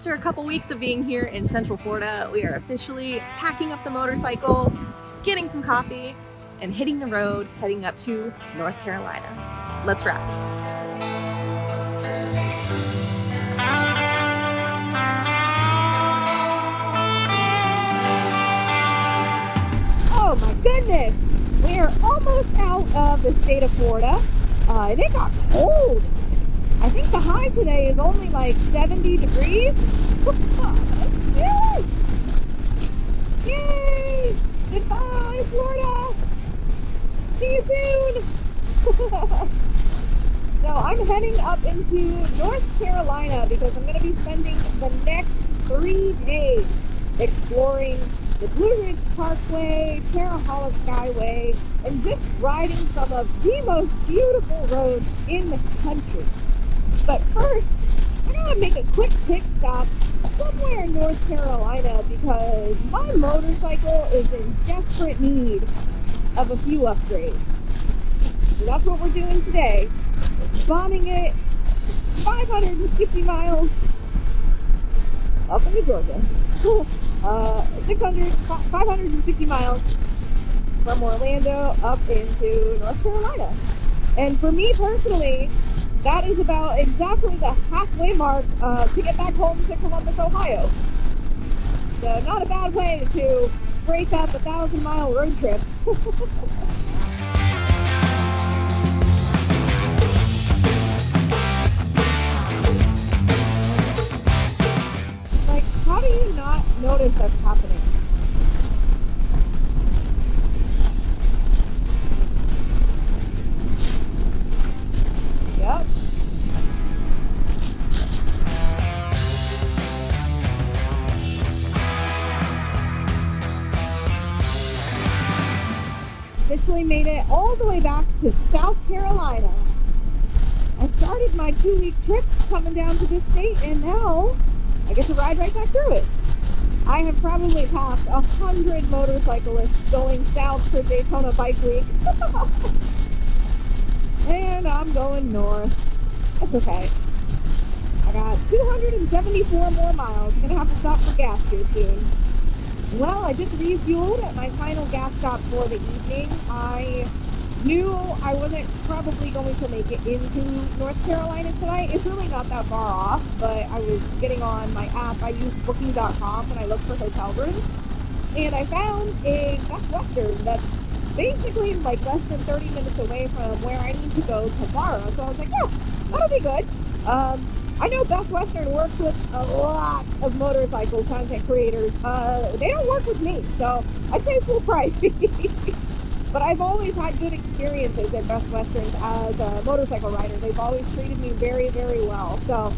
After a couple weeks of being here in Central Florida, we are officially packing up the motorcycle, getting some coffee, and hitting the road, heading up to North Carolina. Let's ride. Oh my goodness! We are almost out of the state of Florida, and it got cold. I think the high today is only like 70 degrees. It's chilly! Yay! Goodbye, Florida! See you soon! So I'm heading up into North Carolina because I'm going to be spending the next 3 days exploring the Blue Ridge Parkway, Cherohala Skyway, and just riding some of the most beautiful roads in the country. But first, I gotta make a quick pit stop somewhere in North Carolina because my motorcycle is in desperate need of a few upgrades. So that's what we're doing today. Bombing it 560 miles up into Georgia. 560 miles from Orlando up into North Carolina. And for me personally, that is about exactly the halfway mark to get back home to Columbus, Ohio. So not a bad way to break up a 1,000-mile road trip. Like, how do you not notice that's happening? Yep. Officially made it all the way back to South Carolina. I started my 2-week trip coming down to this state, and now I get to ride right back through it. I have probably passed 100 motorcyclists going south for Daytona Bike Week. And I'm going north. It's okay. I got 274 more miles. I'm gonna have to stop for gas here soon. Well, I just refueled at my final gas stop for the evening. I knew I wasn't probably going to make it into North Carolina tonight. It's really not that far off, but I was getting on my app. I use booking.com when I look for hotel rooms. And I found a Best Western that's basically like less than 30 minutes away from where I need to go tomorrow. So I was like, yeah, that'll be good. I know Best Western works with a lot of motorcycle content creators. They don't work with me, so I pay full price. But I've always had good experiences at Best Westerns as a motorcycle rider. They've always treated me very, very well. So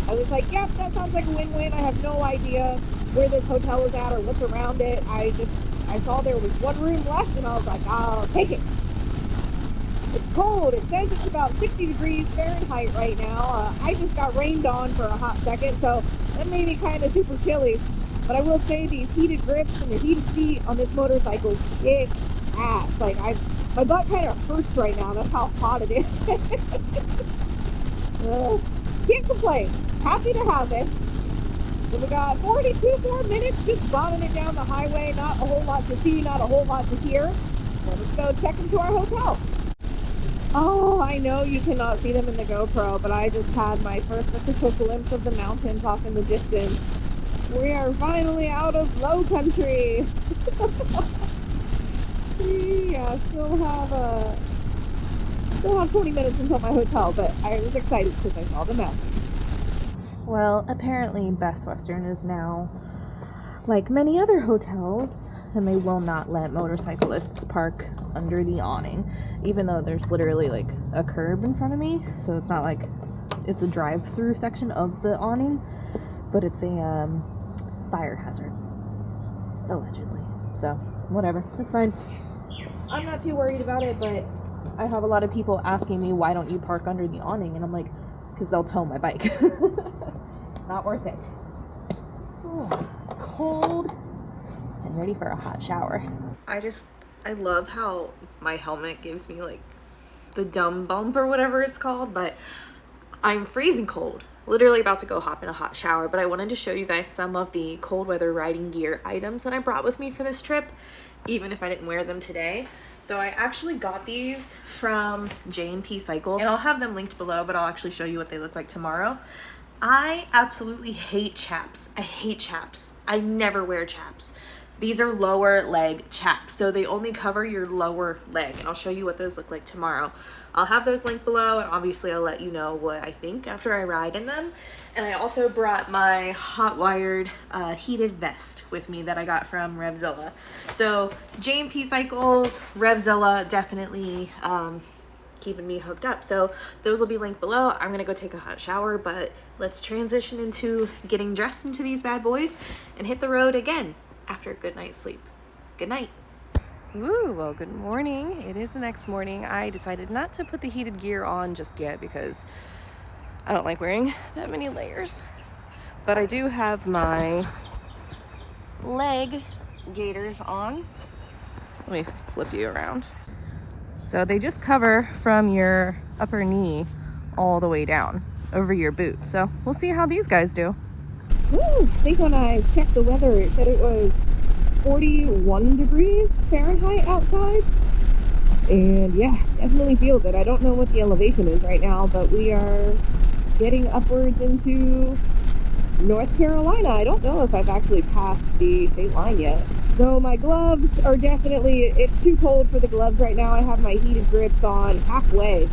I was like, yep, that sounds like a win-win. I have no idea where this hotel is at or what's around it. I saw there was one room left, and I was like, I'll take it. It's cold. It says it's about 60 degrees Fahrenheit right now. I just got rained on for a hot second, so that made me kind of super chilly. But I will say these heated grips and the heated seat on this motorcycle kick ass. Like, my butt kind of hurts right now. That's how hot it is. Can't complain. Happy to have it. So we got 42 more minutes just bombing it down the highway. Not a whole lot to see, not a whole lot to hear. So let's go check into our hotel. Oh, I know you cannot see them in the GoPro, but I just had my first official glimpse of the mountains off in the distance. We are finally out of low country. Yeah, still have 20 minutes until my hotel, but I was excited because I saw the mountains. Well, apparently Best Western is now like many other hotels, and they will not let motorcyclists park under the awning, even though there's literally like a curb in front of me. So it's not like it's a drive-through section of the awning, but it's a fire hazard, allegedly. So whatever, it's fine. I'm not too worried about it, but I have a lot of people asking me, why don't you park under the awning? And I'm like, because they'll tow my bike. Not worth it. Oh, cold and ready for a hot shower. I love how my helmet gives me like the dumb bump or whatever it's called, but I'm freezing cold. literally about to go hop in a hot shower, but I wanted to show you guys some of the cold weather riding gear items that I brought with me for this trip, even if I didn't wear them today. So I actually got these from J&P Cycle, and I'll have them linked below, but I'll actually show you what they look like tomorrow. I absolutely hate chaps. I hate chaps. I never wear chaps. These are lower leg chaps, so they only cover your lower leg, and I'll show you what those look like tomorrow. I'll have those linked below, and obviously I'll let you know what I think after I ride in them. And I also brought my hot wired heated vest with me that I got from Revzilla. So J&P Cycles, Revzilla, definitely keeping me hooked up. So those will be linked below. I'm gonna go take a hot shower, but let's transition into getting dressed into these bad boys and hit the road again after a good night's sleep. Good night. Ooh, well, good morning. It is the next morning. I decided not to put the heated gear on just yet because I don't like wearing that many layers. But I do have my leg gaiters on. Let me flip you around. So they just cover from your upper knee all the way down over your boot. So we'll see how these guys do. Woo! I think when I checked the weather, it said it was 41 degrees Fahrenheit outside. And yeah, definitely feels it. I don't know what the elevation is right now, but we are getting upwards into North Carolina. I don't know if I've actually passed the state line yet. So my gloves are definitely, it's too cold for the gloves right now. I have my heated grips on halfway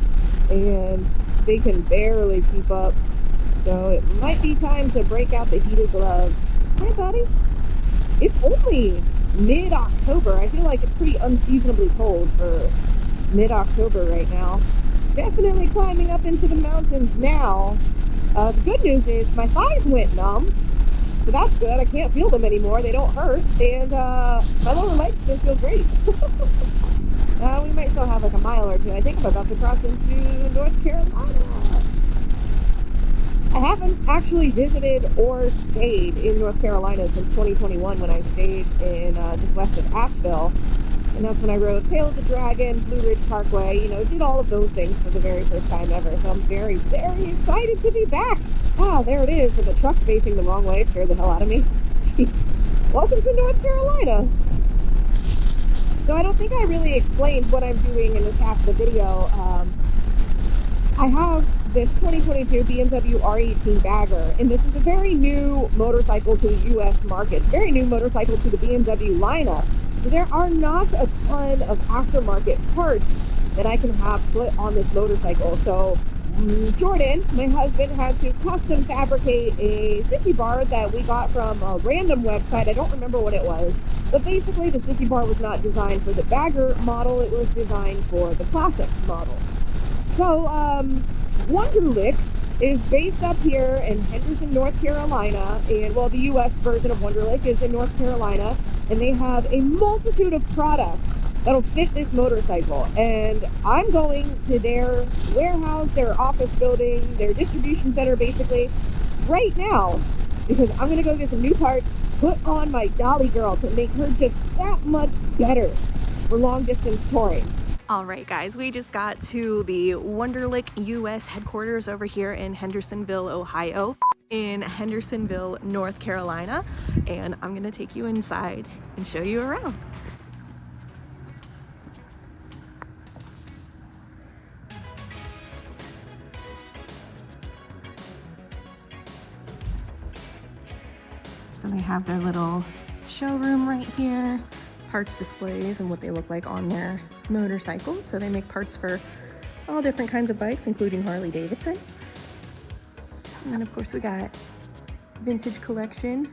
and they can barely keep up. So it might be time to break out the heated gloves. Hi, buddy. It's only mid-October. I feel like it's pretty unseasonably cold for mid-October right now. Definitely climbing up into the mountains now. The good news is my thighs went numb, so that's good. I can't feel them anymore. They don't hurt, and my lower legs still feel great. We might still have like a mile or two. I think I'm about to cross into North Carolina. I haven't actually visited or stayed in North Carolina since 2021 when I stayed in just west of Asheville. And that's when I rode Tail of the Dragon, Blue Ridge Parkway, you know, did all of those things for the very first time ever. So I'm very, very excited to be back. Ah, there it is with the truck facing the wrong way. Scared the hell out of me. Jeez. Welcome to North Carolina. So I don't think I really explained what I'm doing in this half of the video. I have this 2022 BMW R18 bagger, and this is a very new motorcycle to the US market. It's a very new motorcycle to the BMW lineup. So there are not a ton of aftermarket parts that I can have put on this motorcycle. So Jordan, my husband, had to custom fabricate a sissy bar that we got from a random website. I don't remember what it was, but basically the sissy bar was not designed for the bagger model. It was designed for the classic model. So Wunderlich is based up here in Henderson, North Carolina, and well, the US version of Wunderlich is in North Carolina, and they have a multitude of products that'll fit this motorcycle. And I'm going to their warehouse, their office building, their distribution center basically right now, because I'm gonna go get some new parts, put on my Dolly Girl to make her just that much better for long distance touring. All right, guys, we just got to the Wunderlich US headquarters over here in Hendersonville, Ohio, in Hendersonville, North Carolina, and I'm gonna take you inside and show you around. So they have their little showroom right here, parts displays and what they look like on their motorcycles. So they make parts for all different kinds of bikes, including Harley Davidson. And then of course we got vintage collection.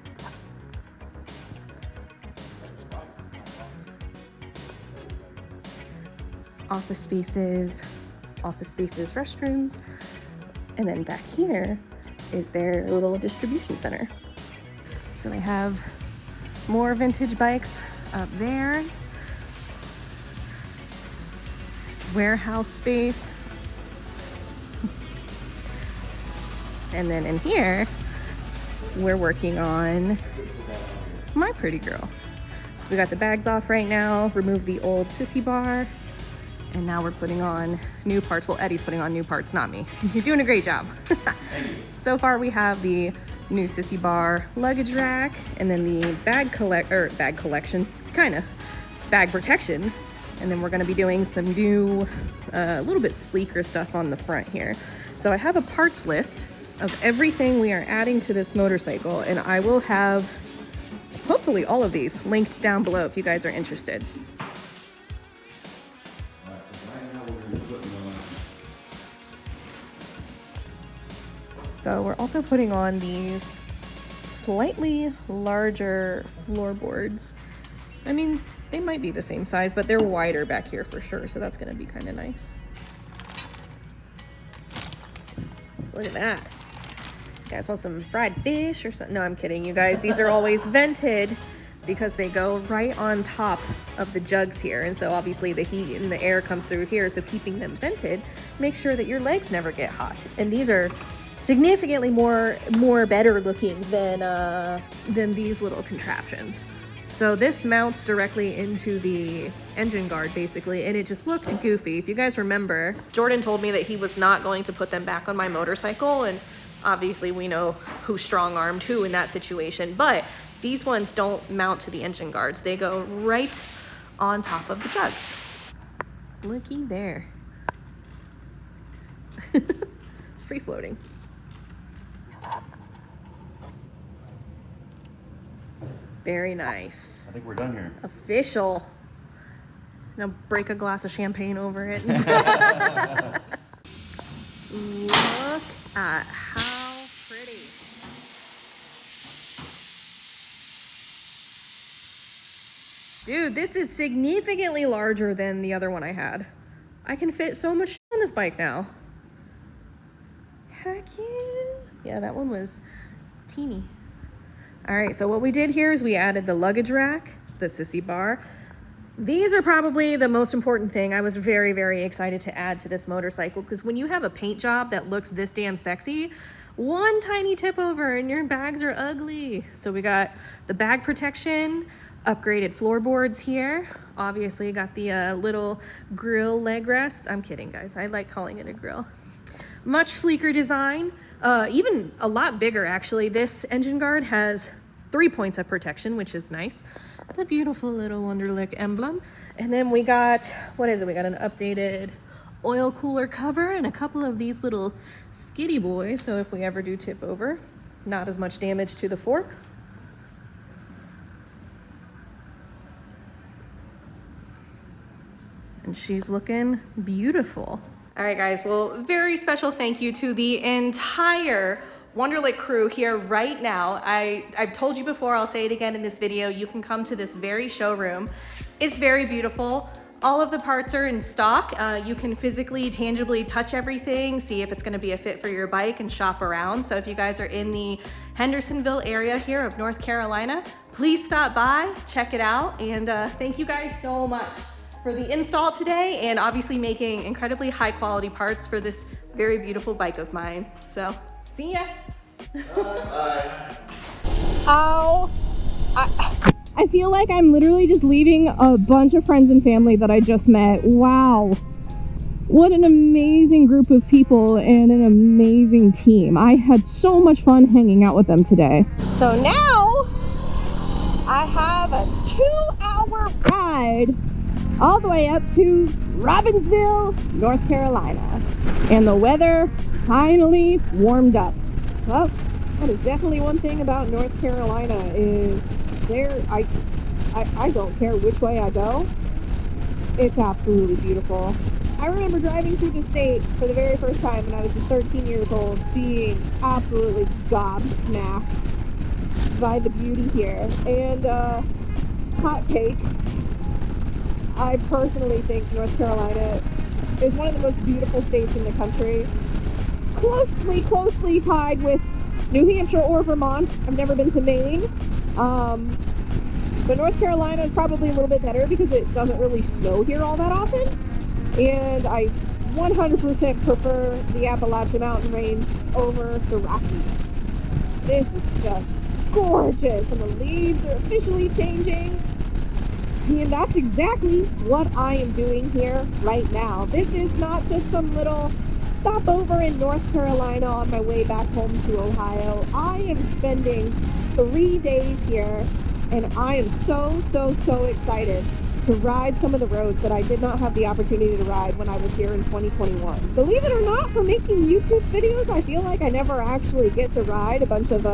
Office spaces, restrooms. And then back here is their little distribution center. So they have more vintage bikes up there. Warehouse space. And then in here, we're working on my pretty girl. So we got the bags off right now, remove the old sissy bar, and now we're putting on new parts. Well, Eddie's putting on new parts, not me. You're doing a great job. So far we have the new sissy bar luggage rack, and then the bag collection, kind of bag protection, and then we're going to be doing some new a little bit sleeker stuff on the front here. So I have a parts list of everything we are adding to this motorcycle, and I will have hopefully all of these linked down below if you guys are interested. So we're also putting on these slightly larger floorboards. I mean, they might be the same size, but they're wider back here for sure, so that's gonna be kind of nice. Look at that. You guys want some fried fish or something? No, I'm kidding, you guys. These are always vented because they go right on top of the jugs here, and so obviously the heat and the air comes through here, so keeping them vented makes sure that your legs never get hot. And these are significantly more better looking than these little contraptions. So this mounts directly into the engine guard basically, and it just looked goofy. If you guys remember, Jordan told me that he was not going to put them back on my motorcycle, and obviously we know who strong-armed who in that situation, but these ones don't mount to the engine guards. They go right on top of the jugs. Looky there. Free floating. Very nice. I think we're done here. Official. Now break a glass of champagne over it. Look at how pretty. Dude, this is significantly larger than the other one I had. I can fit so much on this bike now. Heck yeah. Yeah, that one was teeny. All right, so what we did here is we added the luggage rack, the sissy bar. These are probably the most important thing. I was very, very excited to add to this motorcycle because when you have a paint job that looks this damn sexy, one tiny tip over and your bags are ugly. So we got the bag protection, upgraded floorboards here. Obviously got the little grill leg rests. I'm kidding, guys. I like calling it a grill. Much sleeker design. Even a lot bigger, actually. This engine guard has 3 points of protection, which is nice. The beautiful little Wunderlich emblem. And then we got, what is it? We got an updated oil cooler cover and a couple of these little skiddy boys. So if we ever do tip over, not as much damage to the forks. And she's looking beautiful. All right, guys, well, very special thank you to the entire Wunderlich crew here right now. I've told you before, I'll say it again in this video, you can come to this very showroom. It's very beautiful. All of the parts are in stock. You can physically, tangibly touch everything, see if it's gonna be a fit for your bike and shop around. So if you guys are in the Hendersonville area here of North Carolina, please stop by, check it out, and thank you guys so much for the install today and obviously making incredibly high quality parts for this very beautiful bike of mine. So, see ya. Bye. Oh, I feel like I'm literally just leaving a bunch of friends and family that I just met. Wow. What an amazing group of people and an amazing team. I had so much fun hanging out with them today. So now I have a 2-hour ride all the way up to Robbinsville, North Carolina. And the weather finally warmed up. Well, that is definitely one thing about North Carolina is I don't care which way I go. It's absolutely beautiful. I remember driving through the state for the very first time when I was just 13 years old, being absolutely gobsmacked by the beauty here. And hot take, I personally think North Carolina is one of the most beautiful states in the country. Closely tied with New Hampshire or Vermont. I've never been to Maine. But North Carolina is probably a little bit better because it doesn't really snow here all that often. And I 100% prefer the Appalachian Mountain range over the Rockies. This is just gorgeous, and the leaves are officially changing. And that's exactly what I am doing here right now. This is not just some little stopover in North Carolina on my way back home to Ohio. I am spending 3 days here, and I am so excited to ride some of the roads that I did not have the opportunity to ride when I was here in 2021. Believe it or not, for making YouTube videos, I feel like I never actually get to ride a bunch of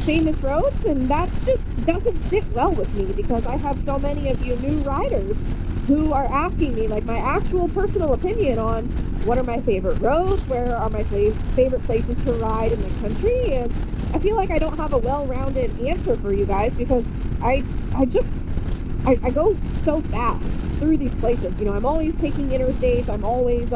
famous roads, and that just doesn't sit well with me because I have so many of you new riders who are asking me like my actual personal opinion on what are my favorite roads, where are my favorite places to ride in the country, and I feel like I don't have a well-rounded answer for you guys because I go so fast through these places. You know, I'm always taking interstates. I'm always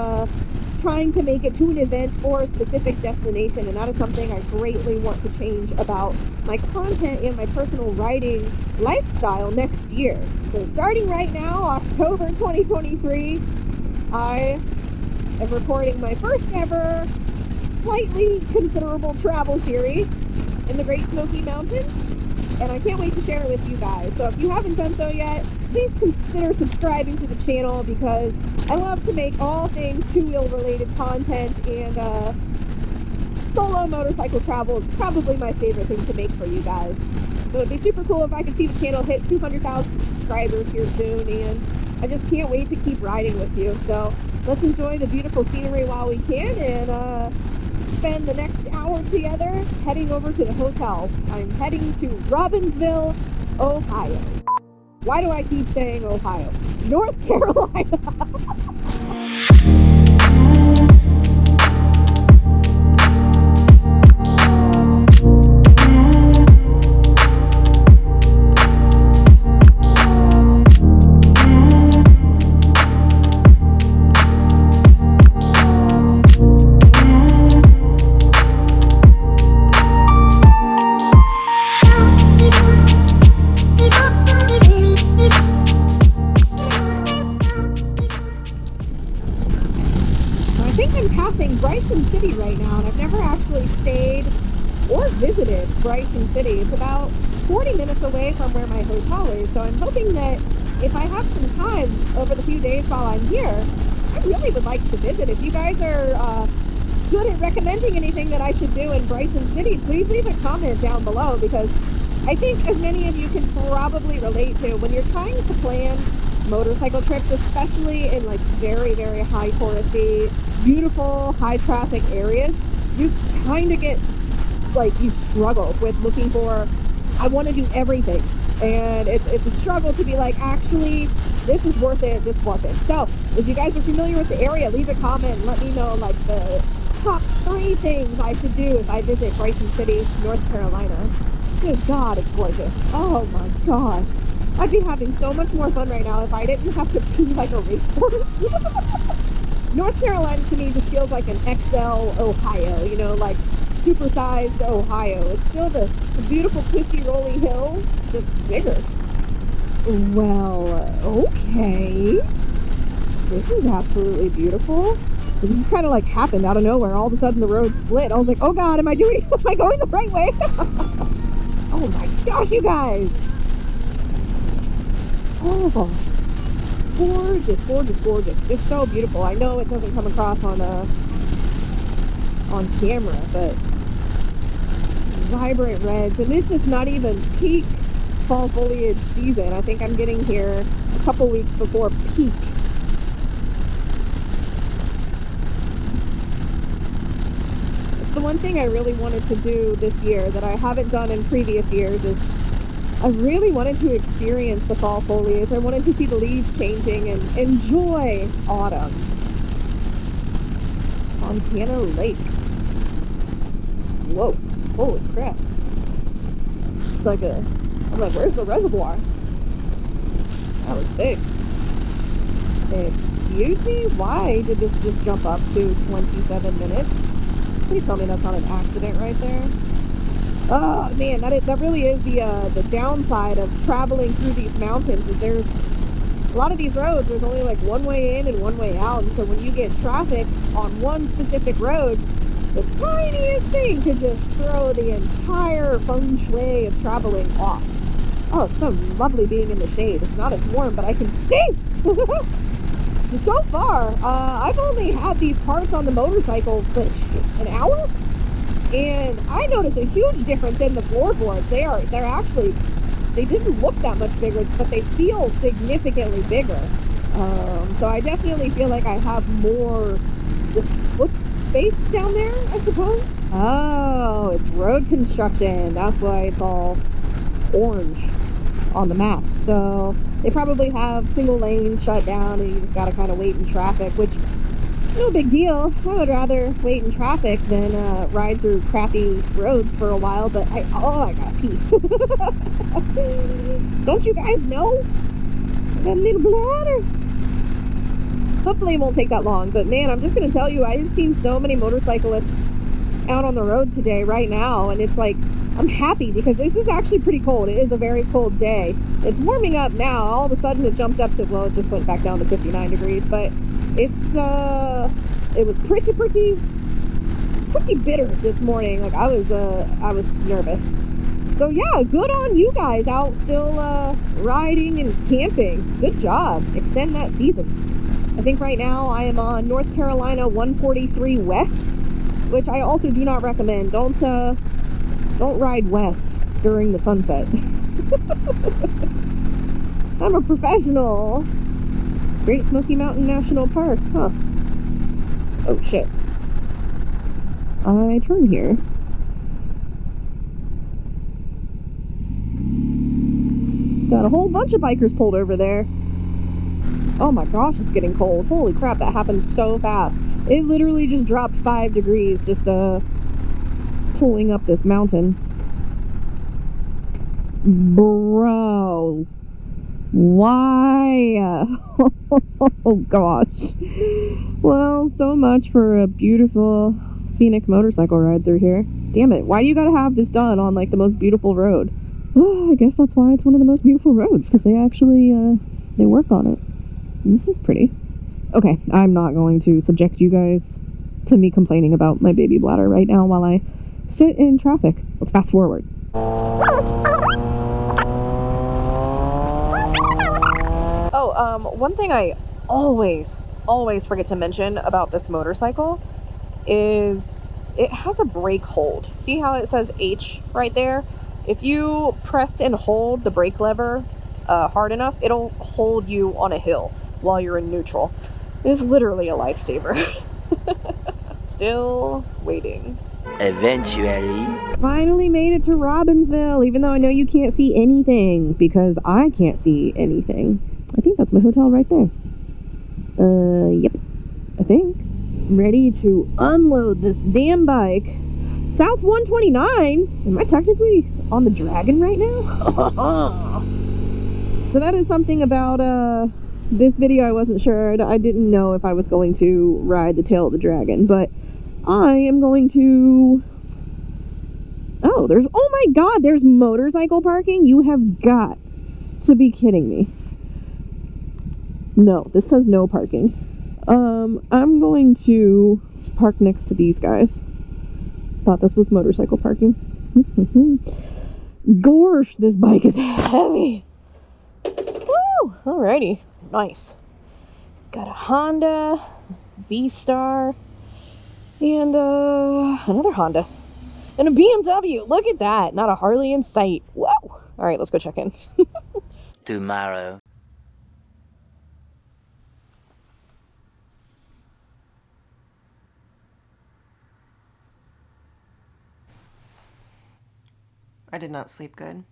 trying to make it to an event or a specific destination, and that is something I greatly want to change about my content and my personal riding lifestyle next year. So starting right now, October 2023, I am recording my first ever slightly considerable travel series in the Great Smoky Mountains, and I can't wait to share it with you guys. So if you haven't done so yet, please consider subscribing to the channel because I love to make all things two-wheel related content, and solo motorcycle travel is probably my favorite thing to make for you guys. So it'd be super cool if I could see the channel hit 200,000 subscribers here soon, and I just can't wait to keep riding with you. So let's enjoy the beautiful scenery while we can, and spend the next hour together heading over to the hotel. I'm heading to Robbinsville, Ohio. Why do I keep saying Ohio? North Carolina. Bryson City right now, and I've never actually stayed or visited Bryson City. It's about 40 minutes away from where my hotel is, so I'm hoping that if I have some time over the few days while I'm here, I really would like to visit. If you guys are good at recommending anything that I should do in Bryson City, please leave a comment down below, because I think as many of you can probably relate to, when you're trying to plan motorcycle trips, especially in like very high touristy, beautiful, high traffic areas, you kind of get like, you struggle with looking for, I want to do everything, and it's a struggle to be like, actually this is worth it, this wasn't. So if you guys are familiar with the area, leave a comment and let me know like the top 3 things I should do if I visit Bryson City, North Carolina. Good God, it's gorgeous. Oh my gosh. I'd be having so much more fun right now if I didn't have to pee like a racehorse. North Carolina to me just feels like an XL Ohio, you know, like supersized Ohio. It's still the beautiful twisty rolly hills, just bigger. Well, okay. This is absolutely beautiful. This just kind of like happened out of nowhere. All of a sudden the road split. I was like, oh God, am I going the right way? Oh my gosh, you guys. Oh, gorgeous, gorgeous, gorgeous. Just so beautiful. I know it doesn't come across on camera, but vibrant reds. And this is not even peak fall foliage season. I think I'm getting here a couple weeks before peak. It's the one thing I really wanted to do this year that I haven't done in previous years is I really wanted to experience the fall foliage. I wanted to see the leaves changing and enjoy autumn. Fontana Lake. Whoa, holy crap. It's like I'm like, where's the reservoir? That was big. Excuse me? Why did this just jump up to 27 minutes? Please tell me that's not an accident right there. Oh man, that really is the downside of traveling through these mountains, is there's a lot of these roads, there's only like one way in and one way out, and so when you get traffic on one specific road, the tiniest thing could just throw the entire feng shui of traveling off. Oh, it's so lovely being in the shade. It's not as warm, but I can see. So far, I've only had these parts on the motorcycle an hour, and I noticed a huge difference in the floorboards. They're actually, they didn't look that much bigger, but they feel significantly bigger. So I definitely feel like I have more just foot space down there, I suppose. Oh, it's road construction. That's why it's all orange on the map. So they probably have single lanes shut down and you just gotta kind of wait in traffic, which, no big deal. I would rather wait in traffic than ride through crappy roads for a while, but I gotta pee. Don't you guys know? I got a little bladder. Hopefully it won't take that long, but man, I'm just gonna tell you, I have seen so many motorcyclists out on the road today right now, and it's like, I'm happy because this is actually pretty cold. It is a very cold day. It's warming up now. All of a sudden it jumped up to, well, it just went back down to 59 degrees, but it's, it was pretty bitter this morning. Like I was nervous. So yeah, good on you guys out still, riding and camping. Good job. Extend that season. I think right now I am on North Carolina 143 West, which I also do not recommend. Don't ride west during the sunset. I'm a professional. Great Smoky Mountain National Park, huh? Oh shit. I turn here. Got a whole bunch of bikers pulled over there. Oh my gosh, it's getting cold. Holy crap, that happened so fast. It literally just dropped 5 degrees just pulling up this mountain. Bro. Why? Oh gosh. Well, so much for a beautiful scenic motorcycle ride through here. Damn it, why do you gotta have this done on like the most beautiful road? Well, I guess that's why it's one of the most beautiful roads, because they actually they work on it. This is pretty. Okay, I'm not going to subject you guys to me complaining about my baby bladder right now while I sit in traffic. Let's fast forward. Oh, one thing I always forget to mention about this motorcycle is it has a brake hold. See how it says H right there? If you press and hold the brake lever hard enough, it'll hold you on a hill while you're in neutral. It's literally a lifesaver. Still waiting. Eventually. Finally made it to Robbinsville, even though I know you can't see anything, because I can't see anything. I think that's my hotel right there. Yep. I think. Ready to unload this damn bike. South 129? Am I technically on the Dragon right now? So that is something about, this video I wasn't sure. I didn't know if I was going to ride the tail of the Dragon, but I am going to... Oh, oh my god, there's motorcycle parking? You have got to be kidding me. No, this says no parking. I'm going to park next to these guys. Thought this was motorcycle parking. Gosh, this bike is heavy. Woo, alrighty, nice. Got a Honda V-Star and another Honda and a BMW. Look at that, not a Harley in sight. Whoa. All right, let's go check in. Tomorrow. I did not sleep good.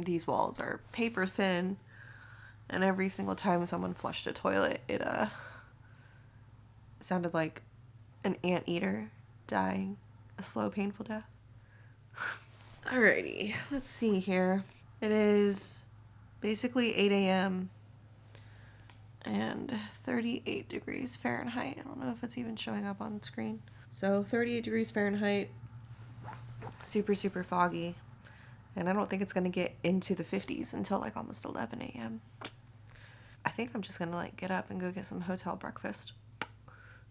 These walls are paper thin, and every single time someone flushed a toilet, it sounded like an anteater dying a slow, painful death. Alrighty, let's see here. It is basically 8 a.m. and 38 degrees Fahrenheit. I don't know if it's even showing up on the screen. So 38 degrees Fahrenheit, super, super foggy. And I don't think it's going to get into the 50s until like almost 11 a.m. I think I'm just going to like get up and go get some hotel breakfast.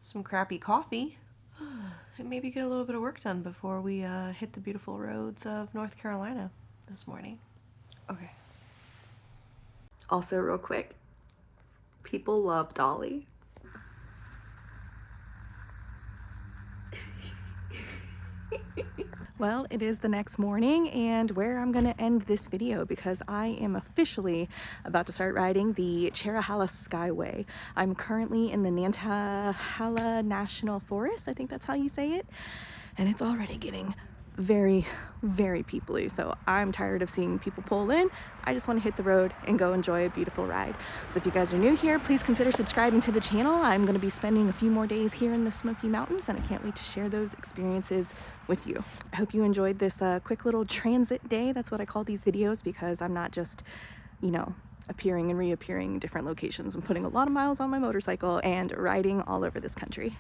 Some crappy coffee. And maybe get a little bit of work done before we hit the beautiful roads of North Carolina this morning. Okay, Also, real quick, people love Dolly. Well, it is the next morning, and where I'm going to end this video because I am officially about to start riding the Cherohala Skyway. I'm currently in the Cherohala National Forest, I think that's how you say it, and it's already getting very, very peoply, so I'm tired of seeing people pull in. I just want to hit the road and go enjoy a beautiful ride. So if you guys are new here, please consider subscribing to the channel. I'm going to be spending a few more days here in the Smoky Mountains, and I can't wait to share those experiences with you. I hope you enjoyed this quick little transit day. That's what I call these videos, because I'm not just, you know, appearing and reappearing in different locations. I'm putting a lot of miles on my motorcycle and riding all over this country.